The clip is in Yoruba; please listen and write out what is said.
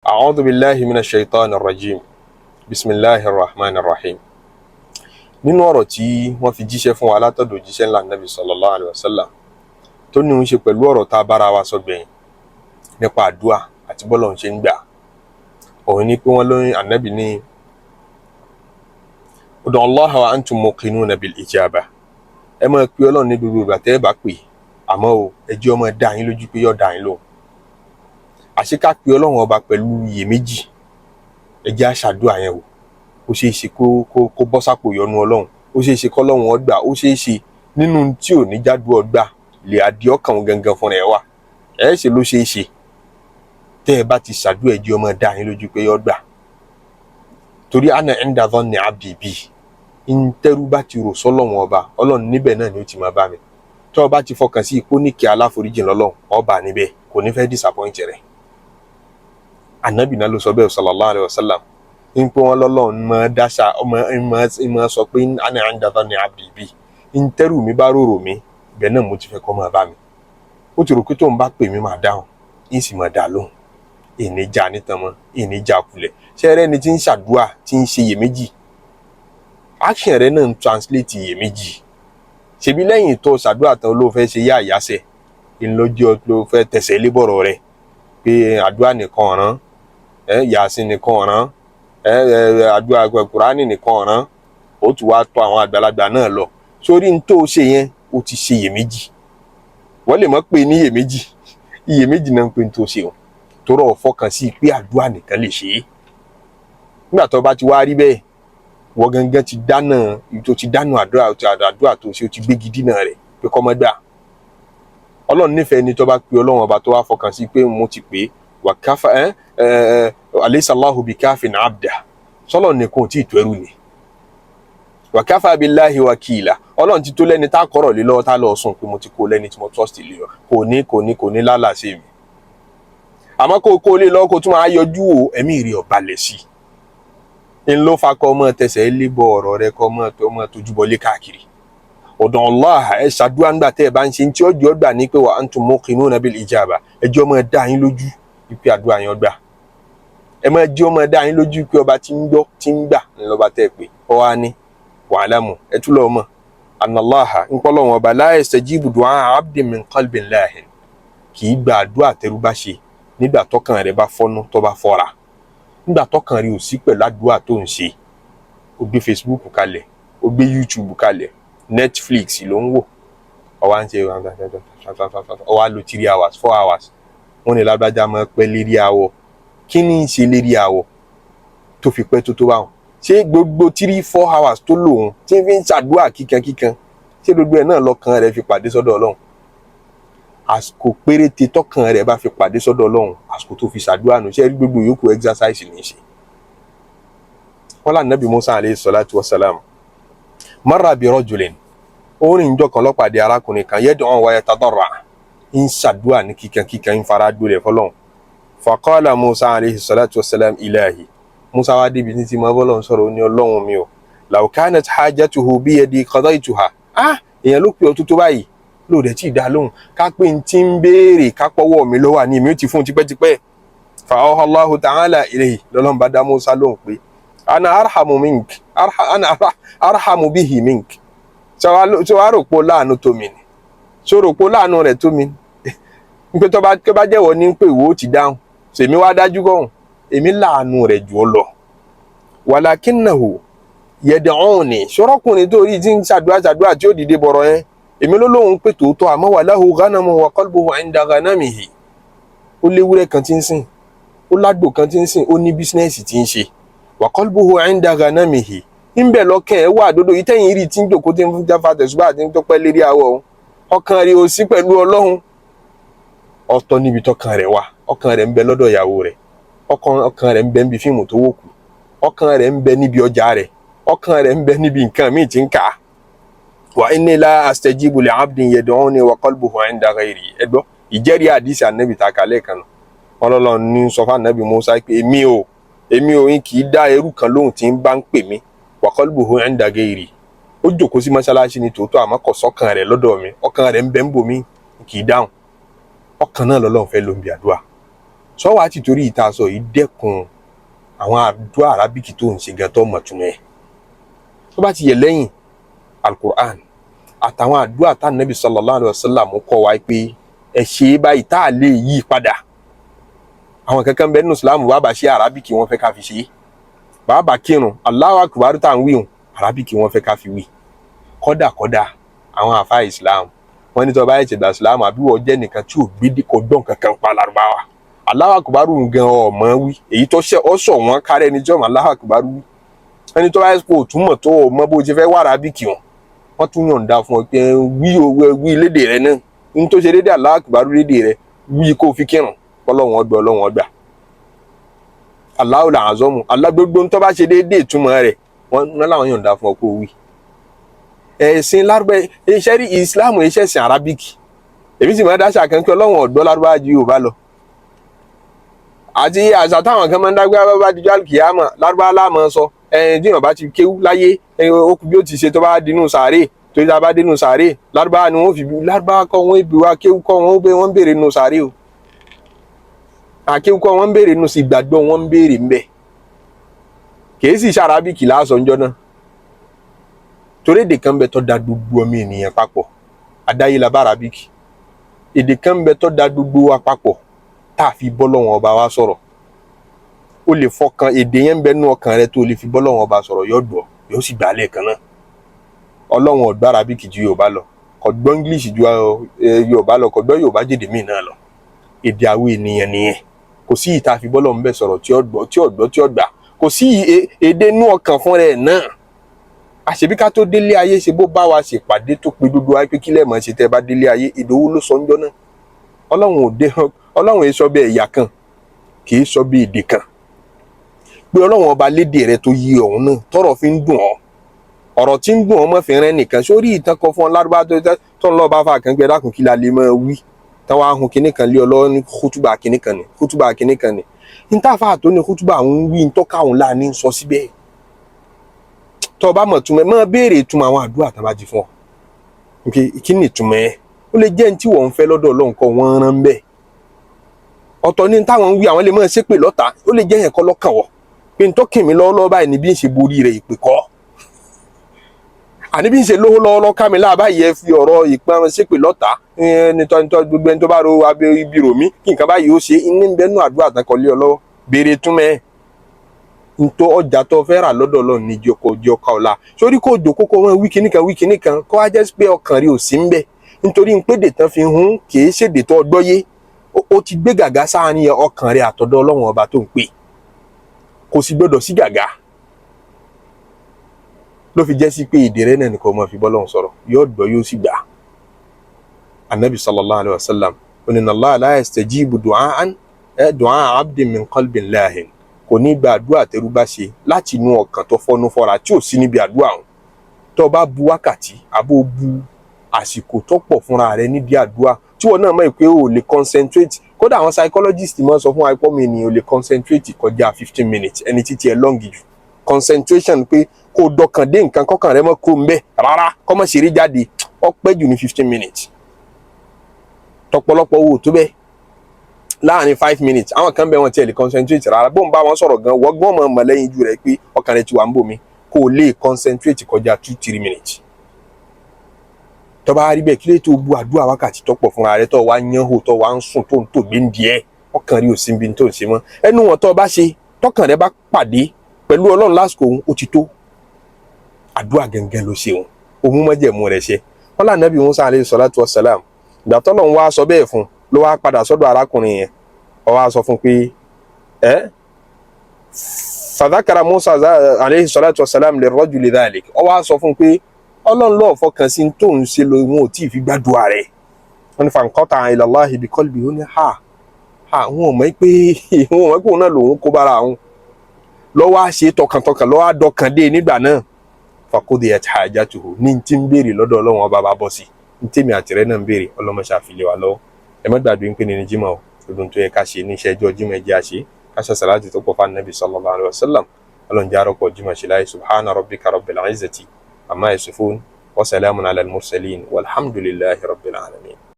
أعوذ بالله من الشيطان الرجيم بسم الله الرحمن الرحيم. nínú ọ̀rọ̀ tí wọ́n fi jíṣẹ́ fún wa látọ̀dọ̀ òjíṣẹ́ ńlá nàbì sallallahu alaihi wasallam tó ní ń ṣe pẹ̀lú ọ̀rọ̀ tá a bára wa sọ gbẹ̀yìn nípa àdúà àti bọ́lọ̀ ń ṣe ń gbà. òun ni pé wọ́n lóyún ànábì ní ud'u Allaha wa antum muqinuna bil ijaba. ẹ máa pe Ọlọ́run ní gbogbo ìgbà tẹ́ ẹ bá pè, àmọ́ o ẹ jẹ́ ó máa dá yín lójú pé yóò dá yín lóhùn. àṣeká pe Ọlọ́run ọba pẹ̀lú iyèméjì, ẹ jẹ́ á ṣàdúà yẹn o. ó ṣeé ṣe kó bọ́ sápò yọnu Ọlọ́run, ó ṣeé ṣe kọ́lọ́run ó gbà, ó ṣeé ṣe nínú tí ò ní jádùú ọgbà lè àdí ọkàn gangan fúnra ẹ wà. ẹ ṣe ló ṣeé ṣe tẹ́ ẹ bá ti ṣàdúà, ẹ jẹ́ ó máa dá yín lójú pé yóò gbà. torí ana inda dhanni abdi bi, ń tẹ́rú bá ti rò sọ́lọ́run ọba, Ọlọ́run níbẹ̀ náà ni ó ti máa bá mi. tọ́ ọ bá ti fọkàn sí ipò ní kí aláforíjìn lọ́lọ́run ọba níbẹ̀, kò ní fẹ́ disappoint rẹ̀. ànábì náà ló sọ bẹ́ẹ̀ sallallahu alaihi wasallam. ń pé wọn lọ́lọ́run máa dáṣà máa sọ pé ana inda dhanni abdi bi, ń tẹ́rù mi bá rorò mi, ibẹ̀ náà mo ti fẹ́ kó máa bá mi. ó ti rò pé tóun bá pè mí máa dáhùn, ń sì máa dá lóhùn. ìní já nítan mọ́, ìní já kulẹ̀. ṣé ẹrẹ́ ni tí ń ṣàdúà tí ń ṣe iyèméjì, action rẹ náà ń translate iyèméjì. ṣebí lẹ́yìn tó ṣàdúà tán ló fẹ́ ṣe yá àyàsẹ̀, ìlójú ló fẹ́ tẹ̀sẹ̀ lébọ̀rọ̀ rẹ̀ pé àdúà nìkan ọ̀ràn, yàsìn nìkan ọ̀ràn, àdúà kùránì nìkan ọ̀ràn, ó tún wá tọ̀ àwọn àgbàlagbà náà lọ. sórí ní tó ṣe yẹn ó ti ṣe iyèméjì. wọ́n lè mọ̀ pé ní iyèméjì náà ń pè ní tó ṣe o, tó rọ̀ fọkàn sí pé àdúà nìkan lè ṣe é. nígbà tó bá ti wá rí bẹ́ẹ̀, wọ́n gangan ti dáná àdúrà tó ṣe, ó ti gbégi dínà rẹ̀ pé kọ́ mọ́ gbà. Ọlọ́run nífẹ̀ẹ́ ni tó bá pe Ọlọ́run ọba tó wá fọkàn sí pé mo ti pè wà káfà alaysa Allahu bikafin abda, sọ́lọ́run nìkan ò tí ì tó ẹrú ni. wà káfà billahi wakila, Ọlọ́run ti tó lẹ́ni tá kọ́rọ̀ lé lọ́wọ́ tá lọ́ọ́ sùn pé mo ti kó lẹ́ni tí mo trust lé lọ, kò ní lálà sí mi. àmọ́ kó lé lọ́wọ́ kó tún máa yọjú o, ẹ̀mí rí ọ̀balẹ̀ sí i. ń ló fa kọ́ ọmọ tẹsẹ̀ lébọ̀ ọ̀rọ̀ rẹ, kọ́ ọmọ tójú bọlé káàkiri. ud'u Allaha, ẹ ṣàdúrà ńgbà tẹ́ ẹ bá ń ṣe tí ó jẹ́ ọgbà ní pé wa antum muqinuna bil ijaba, ẹ jẹ́ ọmọ dá yín lójú pé àdúrà yín ọgbà. ẹ máa jẹ́ ọmọ dá yín lójú pé ọba tí ń gbọ́ tí ń gbà ńlọba tẹ́ ẹ pé ọ wá ní wa'lamu, ẹ tún lọ́ọ́ mọ̀ anna Allaha ń pọ́ lọ́wọ́ ọba la yastajibu du'a abdin min qalbin lahin, kì í gba àdúrà tẹ́rú bá ṣe nígbà tọ́kàn rẹ̀ bá fọ́nú tó bá fọ́ra. nígbà tọ́kàn rí ò sí pẹ̀lú àdúrà tó ń ṣe, ó gbé Facebook kalẹ̀, ó gbé YouTube kalẹ̀, Netflix ló ń wò, ó wá ń ṣe ó wá lò 3 hours 4 hours. wọ́n ní lágbájá máa pẹ́ lérí àwọ̀. kí ni ń ṣe lérí àwọ̀ tó fi pẹ́ tó bá wọn? ṣé gbogbo 3-4 hours tó lò wọn tí ń fi ń ṣàdúrà kíkankíkan, ṣé gbogbo ẹ̀ náà lọ́kàn rẹ̀ fi pàdé sọ́dọ̀ Ọlọ́run? àsìkò péréte tọ́kàn rẹ̀ bá fi pàdé sọ́dọ̀ Ọlọ́run, àsìkò tó fi ṣàdúrà nù. ṣé gbogbo yòókù exercise ní í ṣe. wọ́n lá nàbí Musa alayhi salatu wa salam marra bi rajulin, ó rìn jọ́ kan lọ́pàdé arákùnrin kan yad'u wa yatadarra, ń ṣàdúrà ní kíkankíkan, ń fara dúró fọ́lọ́run. faqala Musa alayhi salatu wa salam ilahi, Musa wá débi ní ti máa bọ́lọ́run sọ̀rọ̀, ó ní Ọlọ́run mi o, law kanat hajatuhu biyadi qadaytuha. èèyàn ló pe ọ tó báyìí lóòdẹ tí ì dá lóhùn, ká pé n ti ń béèrè ká pọ́wọ́ mi lọ́wọ́ ní mi ó ti fún un tipẹ́tipẹ́. fa awha Allahu ta'ala ilayhi, lọ́lọ́run bá dá Musa lóhùn pé ana arhamu bihi mink. ṣé wàá rò pé láàánú tó mi ni? ṣé rò pé láàánú rẹ̀ tó mi ni? pé tó bá jẹ́wọ́ ní pé ìwọ ó ti dáhùn, ṣèmi wá dájú kọ́hùn, èmi láàánú rẹ̀ jù ọ lọ. walakinnahu yad'uni, ṣọ́rọ́kùnrin tó rí tí ń ṣàdúrà tí ó dìde bọ̀rọ̀ yẹn, èmi ló lóun pé tòótọ́, àmọ́ wa lahu ghanamun wa qalbuhu 'inda ghanamihi. ó léwúrẹ́ kan tí ń sìn, ó lágbò kan tí ń sìn, ó ní bísínẹ́sì tí ń ṣe. wa qalbuhu 'inda ghanamihi, ń bẹ̀ lọ́kàn ẹ̀ wà dódò ìtẹ̀yìn rí tí ń jòkó tí ń jáfa tẹ̀sùbá àti ń tọ́pẹ́ lérí àwọ̀ ọ̀hún. ọkàn rẹ̀ ò sí pẹ̀lú Ọlọ́run. ọ̀tọ̀ níbi tọ́kàn rẹ̀ wà, ọkàn rẹ̀ ń bẹ lọ́dọ̀ ìyàwó rẹ̀, ọkàn rẹ̀ ń bẹ níbi fíìmù tó wò kù, ọkàn rẹ̀ ń bẹ níbi ọjà rẹ̀, ọkàn rẹ̀ ń bẹ níbi nǹkan míì tí ń kà á. wa inni la astajibu li abdin yad'uni wa qalbuhu 'inda ghayri. ẹgbọ́ ìjẹ́rìí àdìsí ànábì ta kalẹ̀ kan náà. wọn lọ́lọ́ ní sọ fún ànábì Musa pé èmi ò yín kì í dá ẹrú kan lóhùn tí ń bá ń pè mí wa qalbuhu 'inda ghayri. ó jókòó sí mọ́ṣáláṣí ní tòótọ́, àmọ́ kò sọ́kàn rẹ̀ lọ́dọ̀ mi, ọkàn rẹ̀ ń bẹ ń bò mí, kì í dáhùn. ọkàn náà lọ́lọ́run fẹ́ ló ń bi àdúrà. sọ wá ti torí ìta sọ yìí dẹ́kun àwọn àdúrà arábíkì tó ń ṣe gan tó mọ̀ túmọ̀ ẹ̀ tó bá ti yẹ lẹ́yìn alukur'an àtàwọn àdúrà tá nàbì sallallahu alaihi wasallam kọ́ wa pé ẹ ṣe báyìí tá a lè yí padà àwọn kankan bẹ́ẹ̀ nínú Islam bàbá ṣe arábíkì wọn fẹ́ ká fi ṣe bàbá kírun Allahu akbar tá à ń wíhun arábíkì wọn fẹ́ ká fi wí kọ́dà àwọn àfáà Islam wọ́n ní tó bá ẹ̀ṣẹ̀ gba Islam àbí wọ́n jẹ́ nìkan tí ò gbédè kò dán kankan pa Lárúbáwá Allahu akbar gan ọmọ wí èyí tó ṣe ọ sọ wọn kárẹ́ ní jọ́mọ̀ Allahu akbar wí ẹni tó bá ẹ̀ṣẹ̀ kò túmọ̀ tó ọmọ bó ṣe fẹ́ wá arábíkì wọn wọ́n tún yọ̀ǹda fún ọ pé wí lédè rẹ náà ní tó ṣe dédé Allahu akbar lédè rẹ wí kó fi kírun Ọlọ́run ọgbà Allahu làzọ́mù alágbègbè tó bá ṣe dédé ìtumọ̀ rẹ̀ wọ́n láwọn yọ̀ǹda fún ọ kó wí. ẹ̀sìn lárúbá iṣẹ́ rí ìsìláàmù iṣẹ́ ẹ̀sìn arábíkì èmi sì máa dáṣà kan pé Ọlọ́run ọ̀gbọ́ lárúbá ju Yorùbá lọ àti àṣà táwọn kan máa ń dágbé bá dijọ́ àlùkìyámà lárúbá láàmú sọ tí Yorùbá ti kéwú láyé ó kú bí ó ti ṣe tó bá dínú sàárè tó yá bá dínú sàárè lárúbá ni wọ́n fi lárúbá kọ́ wọ́n ibi wa kéwú kọ́ wọ́n béèrè nínú sàárè o àkéwú kọ́ wọ́n béèrè nínú sí ìgbàgbọ́ wọ́n béèrè ń bẹ̀ kìí sì ṣe arábíkì lásán jọ náà torí èdè kan bẹ tó da gbogbo ọmọ ènìyàn papọ̀ adáyé la bá arábíkì èdè kan bẹ tó da gbogbo wa papọ̀ tá a fi bọ́lọ́wọ́n ọba wa sọ̀rọ̀ o lè fọkàn èdè yẹn bẹ nú ọkàn rẹ tó lè fi bọ́lọ́wọ́n ọba sọ̀rọ̀ yóò gbọ́ yóò sì gbà lẹ́ẹ̀kan náà Ọlọ́run ò gbọ́ arábíkì ju Yorùbá lọ kò gbọ́ English ju Yorùbá lọ kò gbọ́ Yorùbá jèdè míì náà lọ èdè àwọn ènìyàn nìyẹn kò sí ìta fi bọ́lọ́wọ́n bẹ sọ̀rọ̀ tí ó gbà kò sí èdè nú ọkàn fún rẹ náà àṣebí ká tó délé ayé ṣe bó bá wa ṣèpàdé tó pe gbogbo wa pé kílẹ̀ mọ̀ ṣe tẹ́ bá délé ayé Ìdòwú ló sọ ńjọ́ náà Ọlọ́run èso bẹ ẹ̀yà kan kì í sọ bí èdè kan pé Ọlọ́run ọba lédè rẹ tó yí ọ̀hún náà tọ́rọ̀ fi ń dùn ọ́ ọ̀rọ̀ tí ń dùn ọ́ mọ́ fi rẹ́ nìkan sórí ìtàn kan fún ọ lárúbá tó ń lọ́ọ́ bá fa kan pé dákun kí la lè máa wí táwọn ahun kinní kan lé ọ lọ́wọ́ ní kútùbà kinní kan ni nítafà tó ní kútùbà àwọn wí ń tọ́ka òun láàánú sọ síbẹ̀ tó o bá mọ̀ túmọ̀ máa béèrè ìtumọ̀ àwọn àdúrà tó bá jí fún ọ kí ni ìtumọ̀ ẹ̀ ó lè jẹ́ ní tí wọ́n ń fẹ́ lọ́dọ̀ Ọlọ́run kọ́ wọ́n rán bẹ́ẹ̀ ọ̀tọ̀ ní táwọn ń wí àwọn lè máa ṣépè lọ́ta ó lè jẹ́ yẹn kọ́ lọ́kàn wọ̀ pé n tó kì mí lọ́wọ́lọ́wọ́ báyìí ni bí n ṣe borí rẹ̀ ìpè kọ́ àní bí n ṣe lówó lọ́wọ́lọ́wọ́ ká mi láàbáyé ẹ fi ọ̀rọ̀ ìpamọ́ ṣépè lọ́ta nítorí gbogbo ẹni tó bá ro abẹ́ ibi rò mí kí nǹkan báyìí ó ṣe ní bẹ́ẹ̀ nù àdúrà tán kọ́ lé ọ lọ́wọ́ béèrè túmẹ̀ ntọ́ ọjà tó fẹ́ rà lọ́dọ̀ Ọlọ́run ní jọ ká ọ̀la sórí kò jò kókó wọn wí kíní kan kọ́ á jẹ́ pé ọkàn rí ò sí ń bẹ̀ nítorí ń pé dètàn fi hún kì í ṣèdè tó ọgbọ́ yé ó ti gbé gàgá sáàárín ọkàn rẹ̀ àtọ̀dọ̀ Ọlọ́run ọba tó ń pè kò sì gbọdọ̀ sí gàgá ló fi jẹ́ sí pé èdè rẹ̀ náà nìkan máa fi bọ́lọ́run sọ̀rọ̀ yóò gbọ́ yóò sì gbà anabi sallallahu alayhi wa sallam inna Allaha la yastajibu du'a abdin min qalbin lahin kò ní gba àdúrà tẹ́rú bá ṣe láti inú ọkàn tó fọ́nú fọ́ra tí ò sí níbi àdúrà ọ̀hún tó bá bu wákàtí àbó bu àsìkò tó pọ̀ fúnra rẹ̀ níbi àdúrà tí wọn náà mọ̀ pé o lè concentrate kódà àwọn psychologist máa sọ fún wa pé ọmọ ènìyàn ò lè concentrate kọjá 15 minutes ẹni títí ẹ long jù concentration pé kó o dọkàn dé nǹkan kọkàn rẹ mọ́ kó ń bẹ́ rárá kọ́ mọ́ ṣeré jáde ó pẹ́ jù ní 15 minutes tọ̀pọ̀lọpọ̀ owó tó bẹ́ẹ̀ láàrin 5 minutes àwọn kan bẹ wọn tiẹ̀ lè concentrate rárá bó ń bá wọn sọ̀rọ̀ gan wọ́gbọ́n mọ̀ mọ̀ lẹ́yìn ju rẹ̀ pé ọkàn rẹ̀ ti wà ń bò mí kó o lè concentrate kọjá 2-3 minutes tó bá rí bẹ́ẹ̀ kí lè tó bu àdúrà wákàtí tó pọ̀ fúnra rẹ̀ tó wá yán hò tó wá ń sùn tó ń tò gbé ń díẹ̀ ọkàn rí ò sí ibi tó ń ṣe mọ́ ẹnu wọn tó bá ṣe tọkàn rẹ̀ bá pàdé pẹ̀lú Ọlọ́run lásìkò òun ó ti tó àdúrà gẹ́gẹ́ ló ṣe òun mọ́jẹ̀mú rẹ̀ ṣe wọn là Nábì Mùsá alayhi salatu wassalam ìgbà tọ́lọ́run wá sọ bẹ́ẹ̀ fún ló wá padà sọ́dọ̀ arákùnrin yẹn ó wá sọ fún pé fadhakara Musa alayhi salatu wassalam lirrajuli dhalik ó wá sọ fún pé Ọlọ́run ló fọkàn sí tó ń ṣe lóhun ò tí ì fi gbàdúrà rẹ̀ wọ́n ní fanqata ila Allahi bi qalbi ó ní wọn ò mọ̀ pé òun náà lòun kó bára òun lọ́wọ́ á ṣe tọkàntọkàn lọ́wọ́ á dọkàn dé nígbà náà faqudiyat hajatuhu ní tí ń béèrè lọ́dọ̀ Ọlọ́run ọba bá bọ́ sí ní tèmi àtìrẹ́ náà ń béèrè ọlọ́mọṣà fi lé wa lọ́wọ́ ẹ má gbàgbé pé ní Jímọ̀ ọdún tó yẹ ká ṣe ní iṣẹ́ ẹjọ́ Jímọ̀ ẹjẹ́ àṣẹ ká ṣe sàláàtì tó pọ̀ fún Ànábì sallallahu alaihi wasallam Ọlọ́run jẹ́ àrọ́pọ̀ Jímọ̀ ṣe láì subhana rabbika rabbil izzati amma yasifun wa salamun ala al-mursalin walhamdulillahi rabbil alamin.